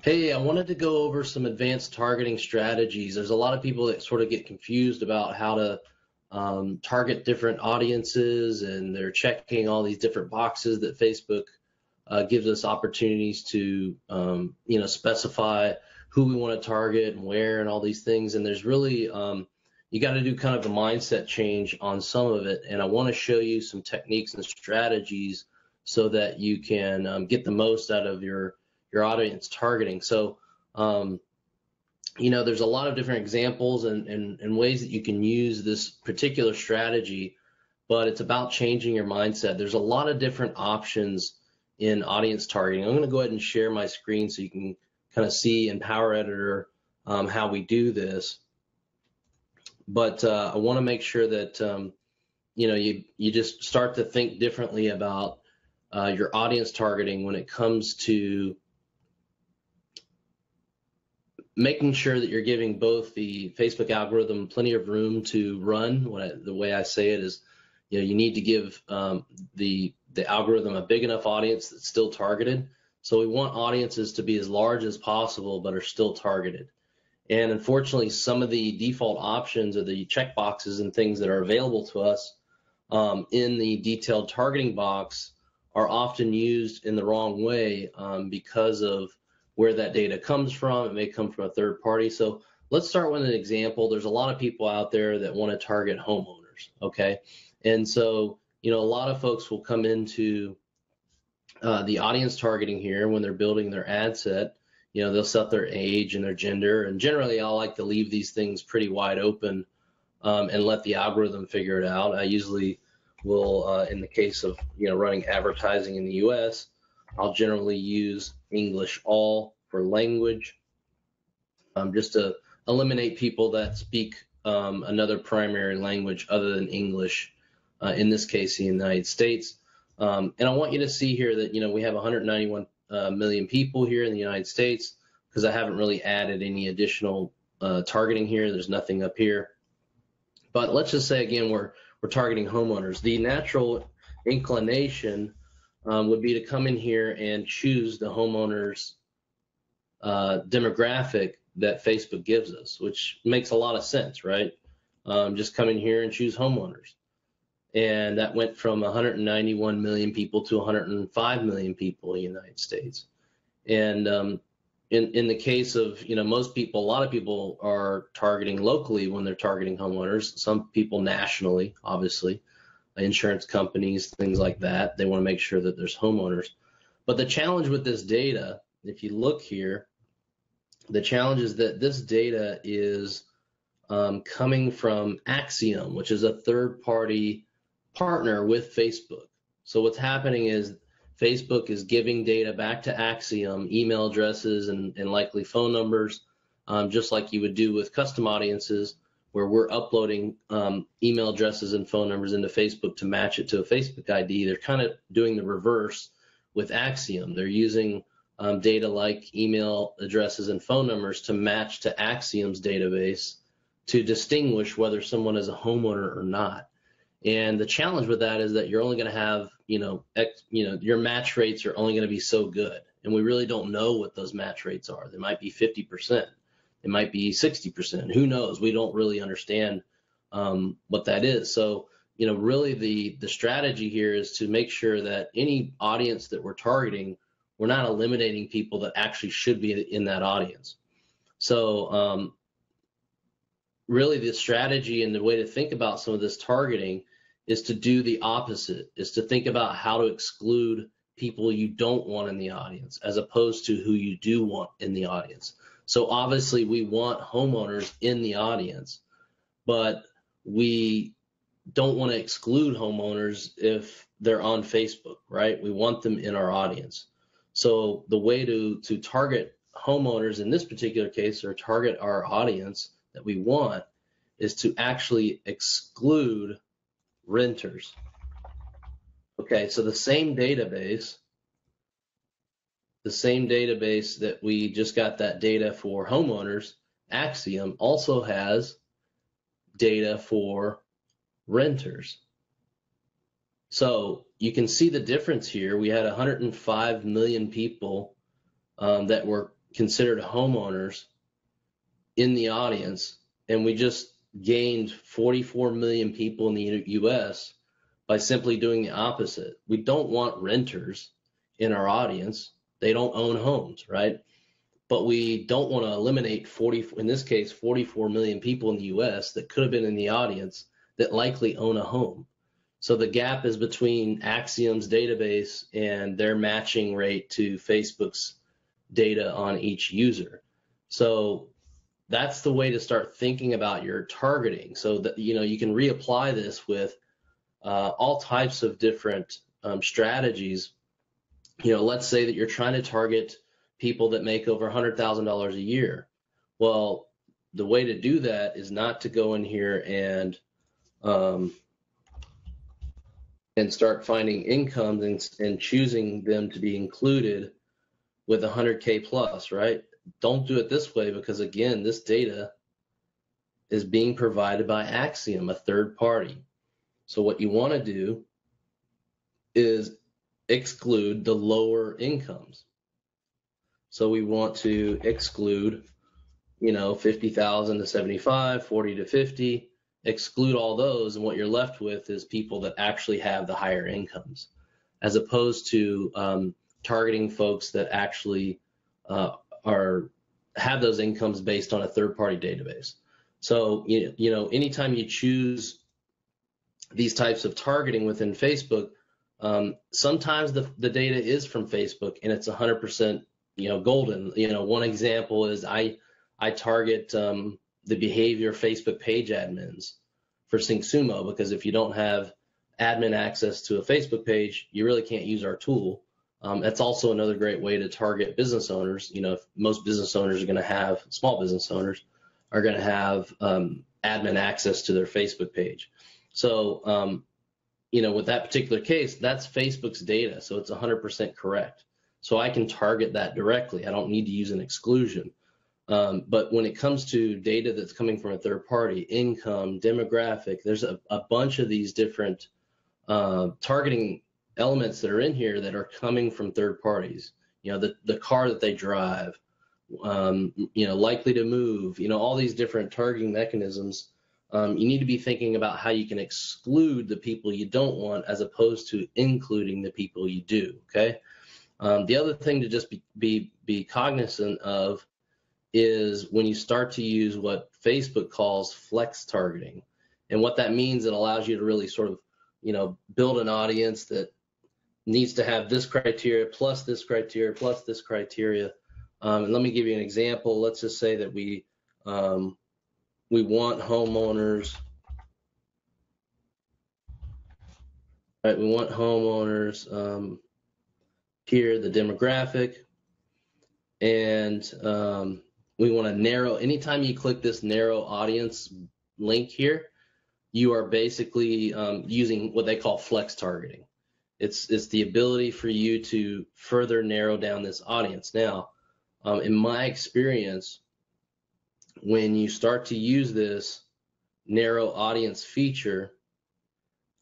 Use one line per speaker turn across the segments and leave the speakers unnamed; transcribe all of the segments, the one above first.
Hey, I wanted to go over some advanced targeting strategies. There's a lot of people that sort of get confused about how to target different audiences, and they're checking all these different boxes that Facebook gives us opportunities to, specify who we want to target and where and all these things. And there's really, you got to do kind of a mindset change on some of it. And I want to show you some techniques and strategies so that you can get the most out of your audience targeting. So, there's a lot of different examples and ways that you can use this particular strategy, but it's about changing your mindset. There's a lot of different options in audience targeting. I'm going to go ahead and share my screen so you can kind of see in Power Editor how we do this. But I want to make sure that you just start to think differently about your audience targeting when it comes to making sure that you're giving both the Facebook algorithm plenty of room to run. The way I say it is, you need to give the algorithm a big enough audience that's still targeted. So we want audiences to be as large as possible, but are still targeted. And unfortunately, some of the default options or the checkboxes and things that are available to us in the detailed targeting box are often used in the wrong way because of where that data comes from. It may come from a third party. So let's start with an example. There's a lot of people out there that want to target homeowners, okay? And so, a lot of folks will come into the audience targeting here when they're building their ad set. They'll set their age and their gender, and generally I like to leave these things pretty wide open and let the algorithm figure it out. I usually will, in the case of running advertising in the US, I'll generally use English all for language, just to eliminate people that speak another primary language other than English, in this case, the United States. And I want you to see here that, we have 191 million people here in the United States, because I haven't really added any additional targeting here. There's nothing up here. But let's just say, again, we're targeting homeowners. The natural inclination would be to come in here and choose the homeowners demographic that Facebook gives us, which makes a lot of sense, right? Just come in here and choose homeowners. And that went from 191 million people to 105 million people in the United States. And in the case of, most people, a lot of people are targeting locally when they're targeting homeowners, some people nationally, obviously. Insurance companies, things like that. They want to make sure that there's homeowners. But the challenge with this data, if you look here, the challenge is that this data is coming from Axiom, which is a third-party partner with Facebook. So what's happening is Facebook is giving data back to Axiom, email addresses and likely phone numbers, just like you would do with custom audiences, where we're uploading email addresses and phone numbers into Facebook to match it to a Facebook ID. They're kind of doing the reverse with Axiom. They're using data like email addresses and phone numbers to match to Axiom's database to distinguish whether someone is a homeowner or not. And the challenge with that is that you're only going to have, your match rates are only going to be so good. And we really don't know what those match rates are. They might be 50%. It might be 60%. Who knows? We don't really understand what that is. So, really the strategy here is to make sure that any audience that we're targeting, we're not eliminating people that actually should be in that audience. So really the strategy and the way to think about some of this targeting is to do the opposite, is to think about how to exclude people you don't want in the audience as opposed to who you do want in the audience. So obviously we want homeowners in the audience, but we don't want to exclude homeowners if they're on Facebook, right? We want them in our audience. So the way to target homeowners in this particular case, or target our audience that we want, is to actually exclude renters. Okay, so the same database that we just got that data for homeowners, Axiom, also has data for renters. So you can see the difference here. We had 105 million people that were considered homeowners in the audience, and we just gained 44 million people in the US by simply doing the opposite. We don't want renters in our audience. They don't own homes, right? But we don't want to eliminate in this case, 44 million people in the US that could have been in the audience that likely own a home. So the gap is between Axiom's database and their matching rate to Facebook's data on each user. So that's the way to start thinking about your targeting, so that you can reapply this with all types of different strategies. Let's say that you're trying to target people that make over $100,000 a year. Well, the way to do that is not to go in here and start finding incomes and choosing them to be included with 100K plus, right? Don't do it this way, because again, this data is being provided by Axiom, a third party. So what you want to do is exclude the lower incomes. So we want to exclude, 50,000 to 75, 40 to 50, exclude all those, and what you're left with is people that actually have the higher incomes, as opposed to targeting folks that actually have those incomes based on a third-party database. So anytime you choose these types of targeting within Facebook, sometimes the data is from Facebook and it's 100% golden. One example is I target the behavior Facebook page admins for SyncSumo, because if you don't have admin access to a Facebook page, you really can't use our tool. That's also another great way to target business owners. Most business owners are going to have, small business owners are going to have admin access to their Facebook page. So, with that particular case, that's Facebook's data, so it's 100% correct. So I can target that directly. I don't need to use an exclusion. But when it comes to data that's coming from a third party, income, demographic, there's a bunch of these different targeting elements that are in here that are coming from third parties. The car that they drive, likely to move, all these different targeting mechanisms. You need to be thinking about how you can exclude the people you don't want as opposed to including the people you do, okay? The other thing to just be cognizant of is when you start to use what Facebook calls flex targeting. And what that means, it allows you to really sort of, build an audience that needs to have this criteria plus this criteria plus this criteria. And let me give you an example. Let's just say that we want homeowners. Right, we want homeowners here, the demographic, and we want to narrow. Anytime you click this narrow audience link here, you are basically using what they call flex targeting. It's the ability for you to further narrow down this audience. Now, in my experience, when you start to use this narrow audience feature,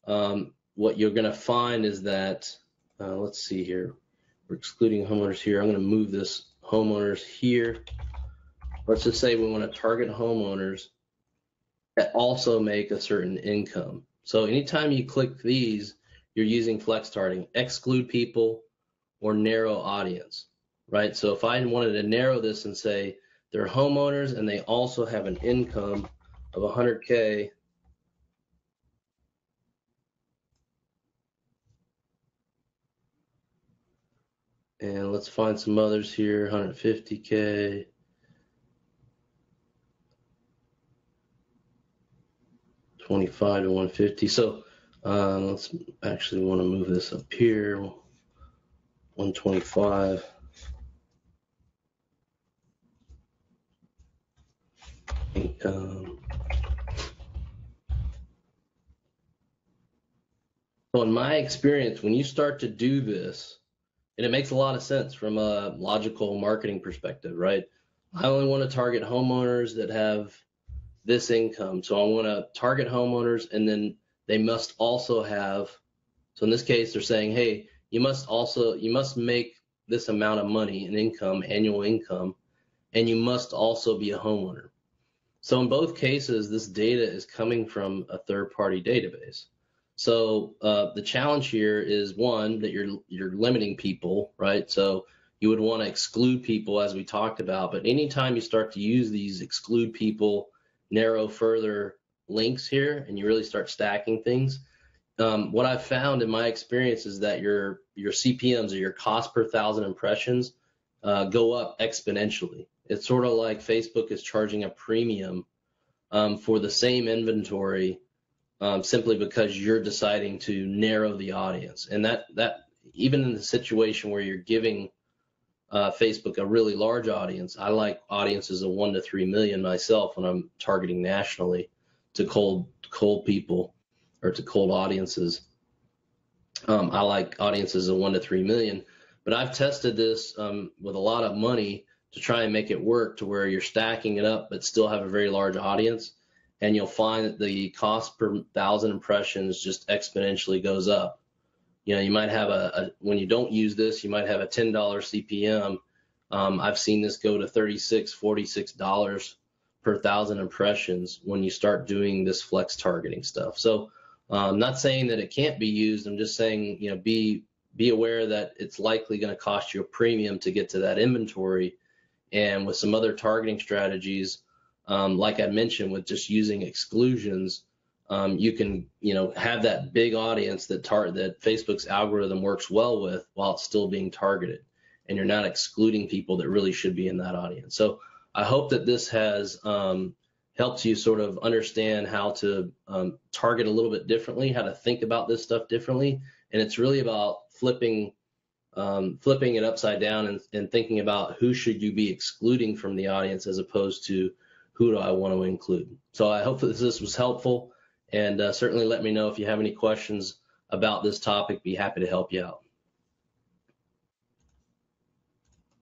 what you're going to find is that, let's see here, we're excluding homeowners here. I'm going to move this homeowners here. Let's just say we want to target homeowners that also make a certain income. So anytime you click these, you're using flex targeting, exclude people or narrow audience, right? So if I wanted to narrow this and say they're homeowners and they also have an income of 100K, and let's find some others here, 150K, 25 to 150. So let's actually want to move this up here, 125. So in my experience, when you start to do this, and it makes a lot of sense from a logical marketing perspective, right? I only want to target homeowners that have this income. So I want to target homeowners, and then they must also have, so in this case, they're saying, hey, you must make this amount of money in income, annual income, and you must also be a homeowner. So in both cases, this data is coming from a third-party database. So the challenge here is, one, that you're limiting people, right? So you would want to exclude people, as we talked about. But anytime you start to use these exclude people, narrow further links here, and you really start stacking things, what I've found in my experience is that your CPMs, or your cost per thousand impressions, go up exponentially. It's sort of like Facebook is charging a premium for the same inventory, simply because you're deciding to narrow the audience. And that even in the situation where you're giving Facebook a really large audience, I like audiences of 1 to 3 million myself when I'm targeting nationally to cold people, or to cold audiences. I like audiences of 1 to 3 million, but I've tested this with a lot of money to try and make it work to where you're stacking it up but still have a very large audience, and you'll find that the cost per 1,000 impressions just exponentially goes up. You know, you might have when you don't use this, you might have a $10 CPM. I've seen this go to $36, $46 per 1,000 impressions when you start doing this flex targeting stuff. So I'm not saying that it can't be used. I'm just saying, you know, be aware that it's likely going to cost you a premium to get to that inventory. And with some other targeting strategies, like I mentioned, with just using exclusions, you can, you know, have that big audience that Facebook's algorithm works well with while it's still being targeted, and you're not excluding people that really should be in that audience. So I hope that this has helped you sort of understand how to target a little bit differently, how to think about this stuff differently. And it's really about flipping it upside down and thinking about who should you be excluding from the audience, as opposed to who do I want to include. So I hope that this was helpful, and certainly let me know if you have any questions about this topic. Be happy to help you out.